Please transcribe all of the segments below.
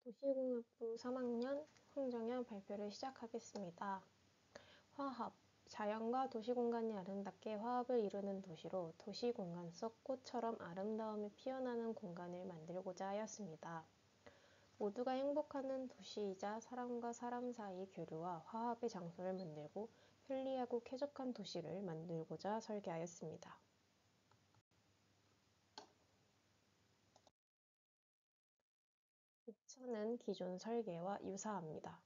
도시공학부 3학년 홍정현 발표를 시작하겠습니다. 화합, 자연과 도시공간이 아름답게 화합을 이루는 도시로 도시공간 속 꽃처럼 아름다움이 피어나는 공간을 만들고자 하였습니다. 모두가 행복하는 도시이자 사람과 사람 사이 교류와 화합의 장소를 만들고 편리하고 쾌적한 도시를 만들고자 설계하였습니다. 목차는 기존 설계와 유사합니다.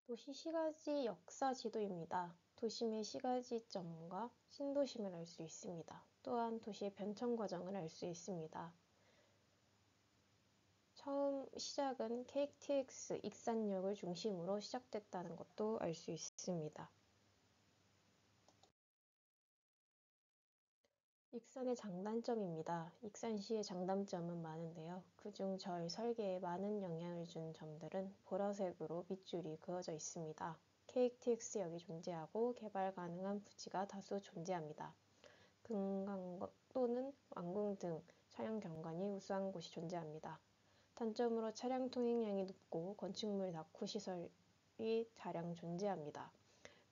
도시 시가지 역사 지도입니다. 도심의 시가지점과 신도심을 알 수 있습니다. 또한 도시의 변천 과정을 알 수 있습니다. 처음 시작은 KTX 익산역을 중심으로 시작됐다는 것도 알 수 있습니다. 익산의 장단점입니다. 익산시의 장단점은 많은데요. 그중 저희 설계에 많은 영향을 준 점들은 보라색으로 밑줄이 그어져 있습니다. KTX역이 존재하고 개발 가능한 부지가 다수 존재합니다. 금강 또는 왕궁 등 차량 경관이 우수한 곳이 존재합니다. 단점으로 차량 통행량이 높고 건축물 덕후 시설이 다량 존재합니다.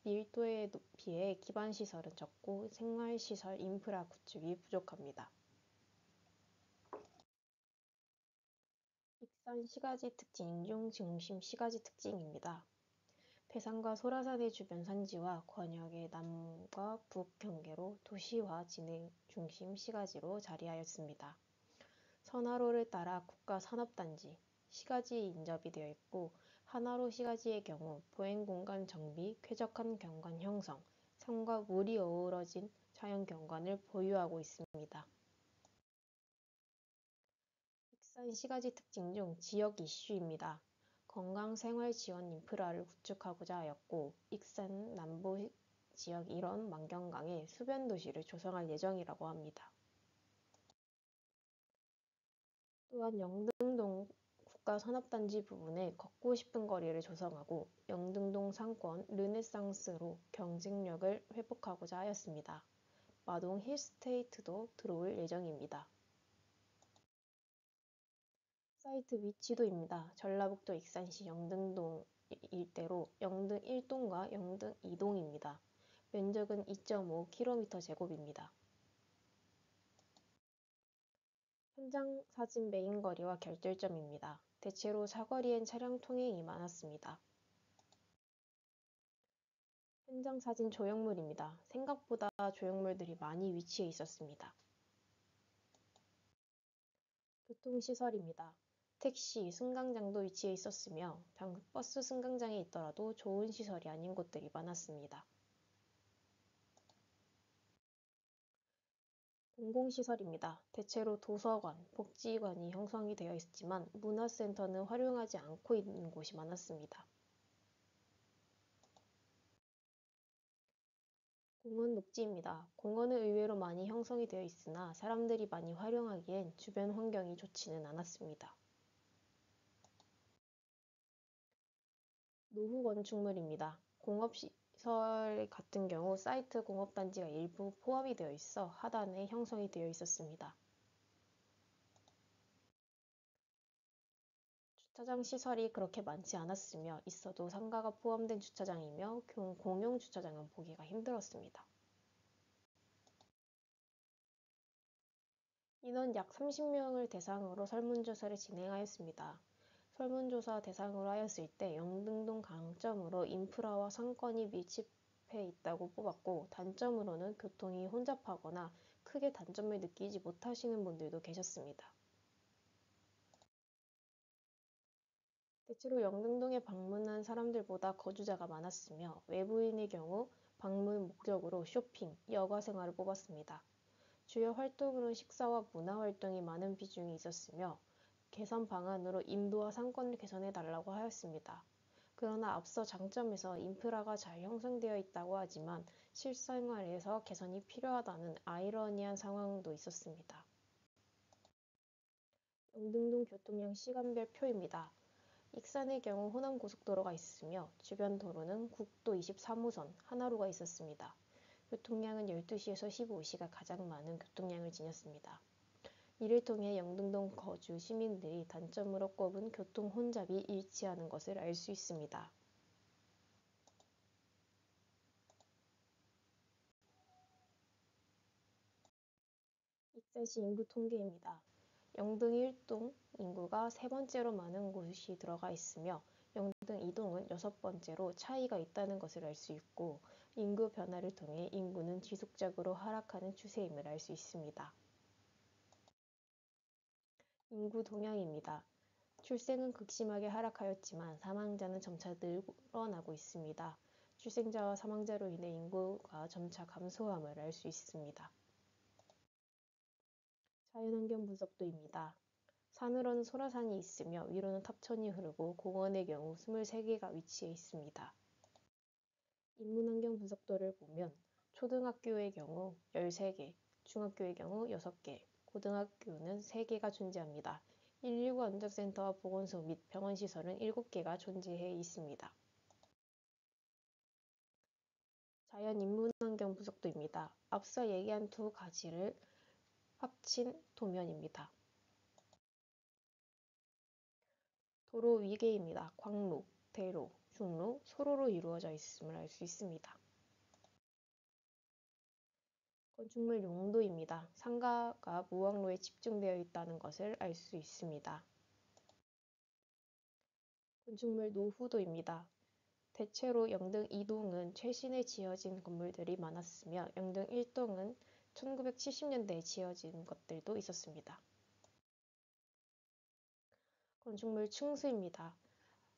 밀도에 비해 기반시설은 적고 생활시설 인프라 구축이 부족합니다. 익산 시가지 특징 중 중심 시가지 특징입니다. 배산과 소라산의 주변 산지와 권역의 남과 북 경계로 도시화 진행 중심 시가지로 자리하였습니다. 선화로를 따라 국가산업단지, 시가지 인접이 되어 있고 하나로 시가지의 경우 보행공간 정비, 쾌적한 경관 형성, 산과 물이 어우러진 자연경관을 보유하고 있습니다. 익산 시가지 특징 중 지역 이슈입니다. 건강생활지원 인프라를 구축하고자 하였고 익산 남부 지역 일원 만경강에 수변도시를 조성할 예정이라고 합니다. 또한 영등동 국가산업단지 부분에 걷고 싶은 거리를 조성하고 영등동 상권 르네상스로 경쟁력을 회복하고자 하였습니다. 마동 힐스테이트도 들어올 예정입니다. 사이트 위치도입니다. 전라북도 익산시 영등동 일대로 영등 1동과 영등 2동입니다. 면적은 2.5km²입니다. 현장 사진 메인 거리와 결절점입니다. 대체로 사거리엔 차량 통행이 많았습니다. 현장 사진 조형물입니다. 생각보다 조형물들이 많이 위치해 있었습니다. 교통시설입니다. 택시, 승강장도 위치해 있었으며 버스 승강장에 있더라도 좋은 시설이 아닌 곳들이 많았습니다. 공공시설입니다. 대체로 도서관, 복지관이 형성이 되어 있지만 문화센터는 활용하지 않고 있는 곳이 많았습니다. 공원 녹지입니다. 공원은 의외로 많이 형성이 되어 있으나 사람들이 많이 활용하기엔 주변 환경이 좋지는 않았습니다. 노후 건축물입니다. 공업시설 같은 경우 사이트 공업단지가 일부 포함이 되어 있어 하단에 형성이 되어 있었습니다. 주차장 시설이 그렇게 많지 않았으며 있어도 상가가 포함된 주차장이며 공용 주차장은 보기가 힘들었습니다. 인원 약 30명을 대상으로 설문조사를 진행하였습니다. 설문조사 대상으로 하였을 때 영등동 강점으로 인프라와 상권이 밀집해 있다고 뽑았고 단점으로는 교통이 혼잡하거나 크게 단점을 느끼지 못하시는 분들도 계셨습니다. 대체로 영등동에 방문한 사람들보다 거주자가 많았으며 외부인의 경우 방문 목적으로 쇼핑, 여가 생활을 뽑았습니다. 주요 활동으로 식사와 문화활동이 많은 비중이 있었으며 개선 방안으로 인도와 상권을 개선해 달라고 하였습니다. 그러나 앞서 장점에서 인프라가 잘 형성되어 있다고 하지만 실생활에서 개선이 필요하다는 아이러니한 상황도 있었습니다. 영등동 교통량 시간별 표입니다. 익산의 경우 호남고속도로가 있으며 주변 도로는 국도 23호선 하나로가 있었습니다. 교통량은 12시에서 15시가 가장 많은 교통량을 지녔습니다. 이를 통해 영등동 거주 시민들이 단점으로 꼽은 교통 혼잡이 일치하는 것을 알 수 있습니다. 익산시 인구 통계입니다. 영등 1동 인구가 세 번째로 많은 곳이 들어가 있으며 영등 2동은 여섯 번째로 차이가 있다는 것을 알 수 있고 인구 변화를 통해 인구는 지속적으로 하락하는 추세임을 알 수 있습니다. 인구 동향입니다. 출생은 극심하게 하락하였지만 사망자는 점차 늘어나고 있습니다. 출생자와 사망자로 인해 인구가 점차 감소함을 알 수 있습니다. 자연환경 분석도입니다. 산으로는 소라산이 있으며 위로는 탑천이 흐르고 공원의 경우 23개가 위치해 있습니다. 인문환경 분석도를 보면 초등학교의 경우 13개, 중학교의 경우 6개, 고등학교는 3개가 존재합니다. 119 안전센터와 보건소 및 병원시설은 7개가 존재해 있습니다. 자연 인문환경 분석도입니다. 앞서 얘기한 두 가지를 합친 도면입니다. 도로 위계입니다. 광로, 대로, 중로, 소로로 이루어져 있음을 알 수 있습니다. 건축물 용도입니다. 상가가 무항로에 집중되어 있다는 것을 알 수 있습니다. 건축물 노후도입니다. 대체로 영등 2동은 최신에 지어진 건물들이 많았으며 영등 1동은 1970년대에 지어진 것들도 있었습니다. 건축물 층수입니다.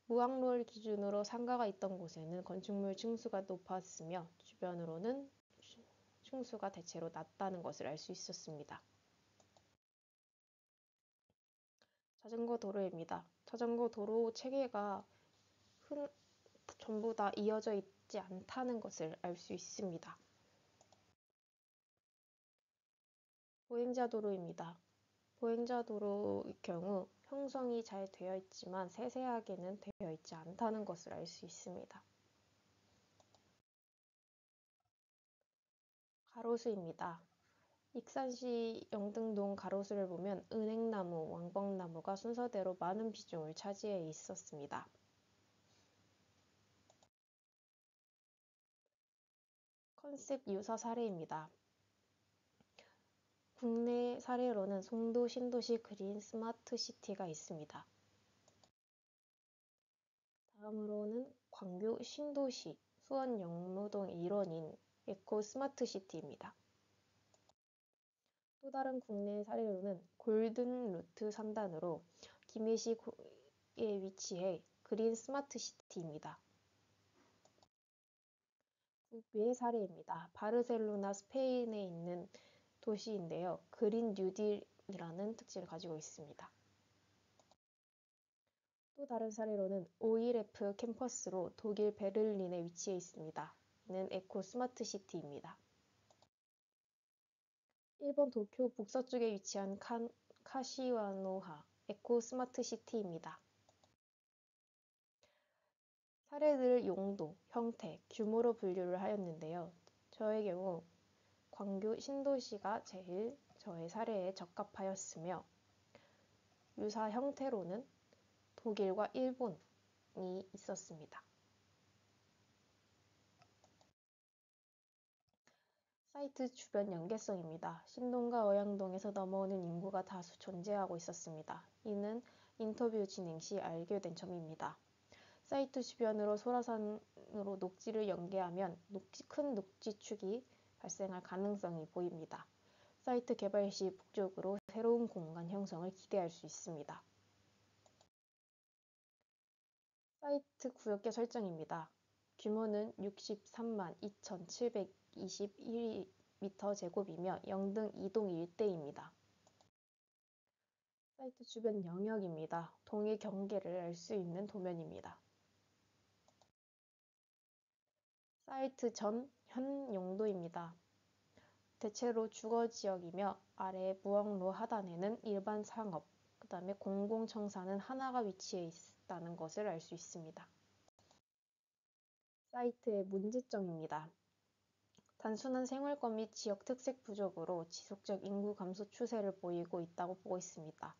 무항로를 기준으로 상가가 있던 곳에는 건축물 층수가 높았으며 주변으로는 층수가 대체로 낮다는 것을 알 수 있었습니다. 자전거 도로입니다. 자전거 도로 체계가 전부 다 이어져 있지 않다는 것을 알 수 있습니다. 보행자 도로입니다. 보행자 도로의 경우 형성이 잘 되어 있지만 세세하게는 되어 있지 않다는 것을 알 수 있습니다. 가로수입니다. 익산시 영등동 가로수를 보면 은행나무, 왕벚나무가 순서대로 많은 비중을 차지해 있었습니다. 컨셉 유사 사례입니다. 국내 사례로는 송도 신도시 그린 스마트 시티가 있습니다. 다음으로는 광교 신도시 수원 영무동의 일원인 에코 스마트 시티입니다. 또 다른 국내 사례로는 골든 루트 3단으로 김해시에 위치해 그린 스마트 시티입니다. 국외 사례입니다. 바르셀로나 스페인에 있는 도시인데요. 그린 뉴딜이라는 특징을 가지고 있습니다. 또 다른 사례로는 OEF 캠퍼스로 독일 베를린에 위치해 있습니다. 이는 에코 스마트 시티입니다. 일본 도쿄 북서쪽에 위치한 카시와노하 에코 스마트 시티입니다. 사례들을 용도, 형태, 규모로 분류를 하였는데요. 저의 경우 광교 신도시가 제일 저의 사례에 적합하였으며 유사 형태로는 독일과 일본이 있었습니다. 사이트 주변 연계성입니다. 신동과 어양동에서 넘어오는 인구가 다수 존재하고 있었습니다. 이는 인터뷰 진행 시 알게 된 점입니다. 사이트 주변으로 소라산으로 녹지를 연계하면 큰 녹지축이 발생할 가능성이 보입니다. 사이트 개발 시 북쪽으로 새로운 공간 형성을 기대할 수 있습니다. 사이트 구역계 설정입니다. 규모는 63만 2,721m 제곱이며 영등 2동 일대입니다. 사이트 주변 영역입니다. 동의 경계를 알 수 있는 도면입니다. 사이트 전 현 용도입니다. 대체로 주거지역이며 아래 무항로 하단에는 일반 상업, 그 다음에 공공청사는 하나가 위치해 있다는 것을 알 수 있습니다. 사이트의 문제점입니다. 단순한 생활권 및 지역 특색 부족으로 지속적 인구 감소 추세를 보이고 있다고 보고 있습니다.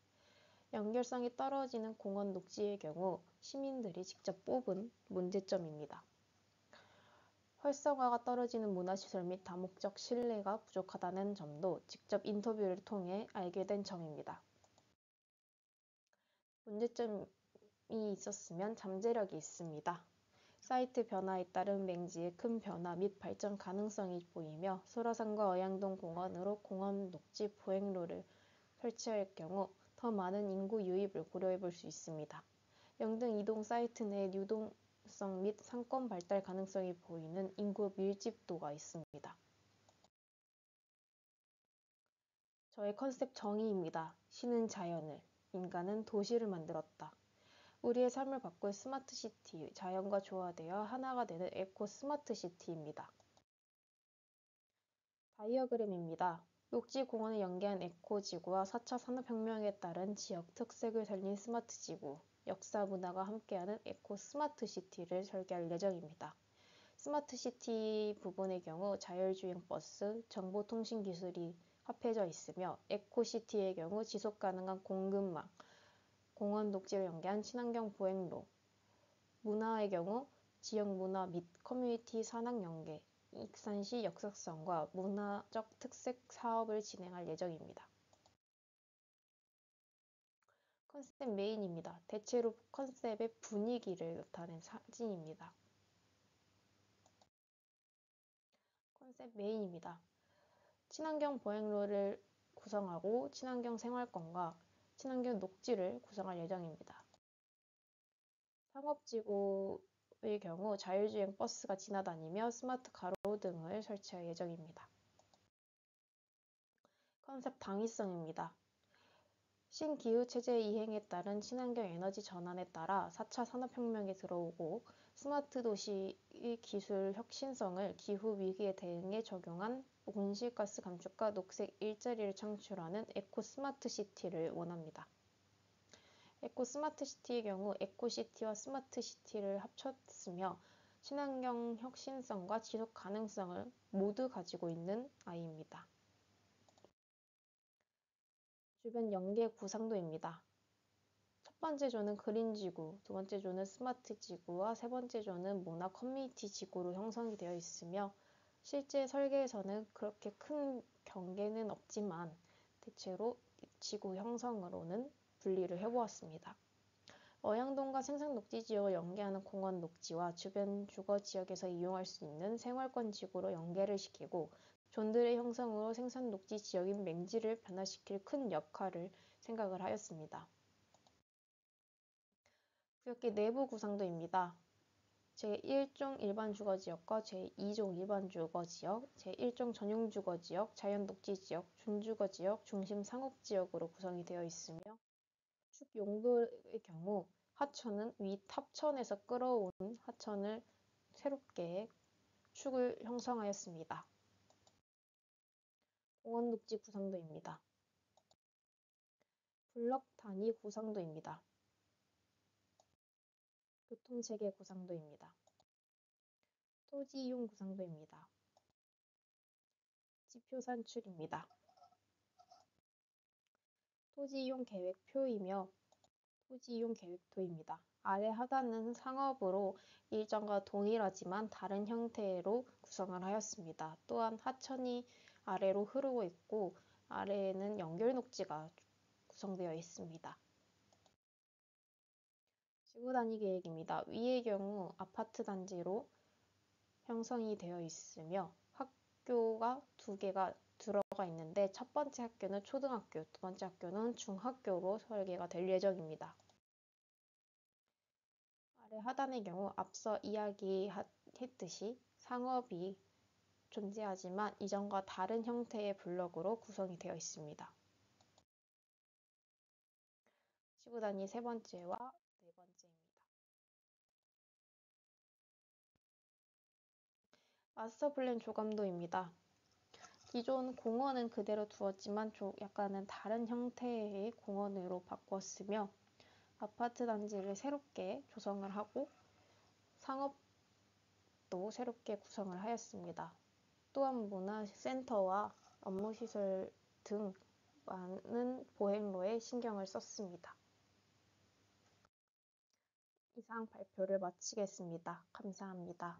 연결성이 떨어지는 공원 녹지의 경우 시민들이 직접 뽑은 문제점입니다. 활성화가 떨어지는 문화시설 및 다목적 실내가 부족하다는 점도 직접 인터뷰를 통해 알게 된 점입니다. 문제점이 있었으면 잠재력이 있습니다. 사이트 변화에 따른 맹지의 큰 변화 및 발전 가능성이 보이며 소라산과 어양동 공원으로 공원 녹지 보행로를 설치할 경우 더 많은 인구 유입을 고려해 볼 수 있습니다. 영등 이동 사이트 내 유동성 및 상권 발달 가능성이 보이는 인구 밀집도가 있습니다. 저의 컨셉 정의입니다. 시는 자연을, 인간은 도시를 만들었다. 우리의 삶을 바꿀 스마트 시티, 자연과 조화되어 하나가 되는 에코 스마트 시티입니다. 다이어그램입니다. 녹지 공원을 연계한 에코 지구와 4차 산업혁명에 따른 지역 특색을 살린 스마트 지구, 역사 문화가 함께하는 에코 스마트 시티를 설계할 예정입니다. 스마트 시티 부분의 경우 자율주행 버스, 정보통신 기술이 합해져 있으며 에코시티의 경우 지속 가능한 공급망, 공원 녹지를 연계한 친환경 보행로, 문화의 경우 지역 문화 및 커뮤니티 산학 연계, 익산시 역사성과 문화적 특색 사업을 진행할 예정입니다. 컨셉 메인입니다. 대체로 컨셉의 분위기를 나타낸 사진입니다. 컨셉 메인입니다. 친환경 보행로를 구성하고 친환경 생활권과 친환경 녹지를 구성할 예정입니다. 상업지구의 경우 자율주행 버스가 지나다니며 스마트 가로등을 설치할 예정입니다. 컨셉 당위성입니다. 신기후체제 이행에 따른 친환경 에너지 전환에 따라 4차 산업혁명에 들어오고 스마트 도시의 기술 혁신성을 기후 위기에 대응에 적용한 온실가스 감축과 녹색 일자리를 창출하는 에코 스마트 시티를 원합니다. 에코 스마트 시티의 경우 에코시티와 스마트 시티를 합쳤으며 친환경 혁신성과 지속 가능성을 모두 가지고 있는 아이입니다. 주변 연계 구상도입니다. 첫 번째 조는 그린지구, 두 번째 조는 스마트 지구와 세 번째 조는 문화 커뮤니티 지구로 형성이 되어 있으며 실제 설계에서는 그렇게 큰 경계는 없지만 대체로 지구 형성으로는 분리를 해보았습니다. 어양동과 생산녹지 지역을 연계하는 공원 녹지와 주변 주거 지역에서 이용할 수 있는 생활권 지구로 연계를 시키고 존들의 형성으로 생산녹지 지역인 맹지를 변화시킬 큰 역할을 생각을 하였습니다. 구역의 내부 구상도입니다. 제1종 일반 주거지역과 제2종 일반 주거지역, 제1종 전용 주거지역, 자연녹지지역, 준주거지역, 중심 상업지역으로 구성이 되어 있으며 축 용도의 경우 하천은 위 탑천에서 끌어온 하천을 새롭게 축을 형성하였습니다. 공원 녹지 구상도입니다. 블록 단위 구상도입니다. 교통체계 구상도입니다. 토지 이용 구상도입니다. 지표 산출입니다. 토지 이용 계획표이며 토지 이용 계획도입니다. 아래 하단은 상업으로 일정과 동일하지만 다른 형태로 구성을 하였습니다. 또한 하천이 아래로 흐르고 있고 아래에는 연결 녹지가 구성되어 있습니다. 지구 단위 계획입니다. 위의 경우 아파트 단지로 형성이 되어 있으며 학교가 2개가 들어가 있는데 첫 번째 학교는 초등학교, 두 번째 학교는 중학교로 설계가 될 예정입니다. 아래 하단의 경우 앞서 이야기했듯이 상업이 존재하지만 이전과 다른 형태의 블록으로 구성이 되어 있습니다. 지구 단위 세 번째와 네 번째입니다. 마스터 플랜 조감도입니다. 기존 공원은 그대로 두었지만 약간은 다른 형태의 공원으로 바꿨으며 아파트 단지를 새롭게 조성을 하고 상업도 새롭게 구성을 하였습니다. 또한 문화센터와 업무시설 등 많은 보행로에 신경을 썼습니다. 이상 발표를 마치겠습니다. 감사합니다.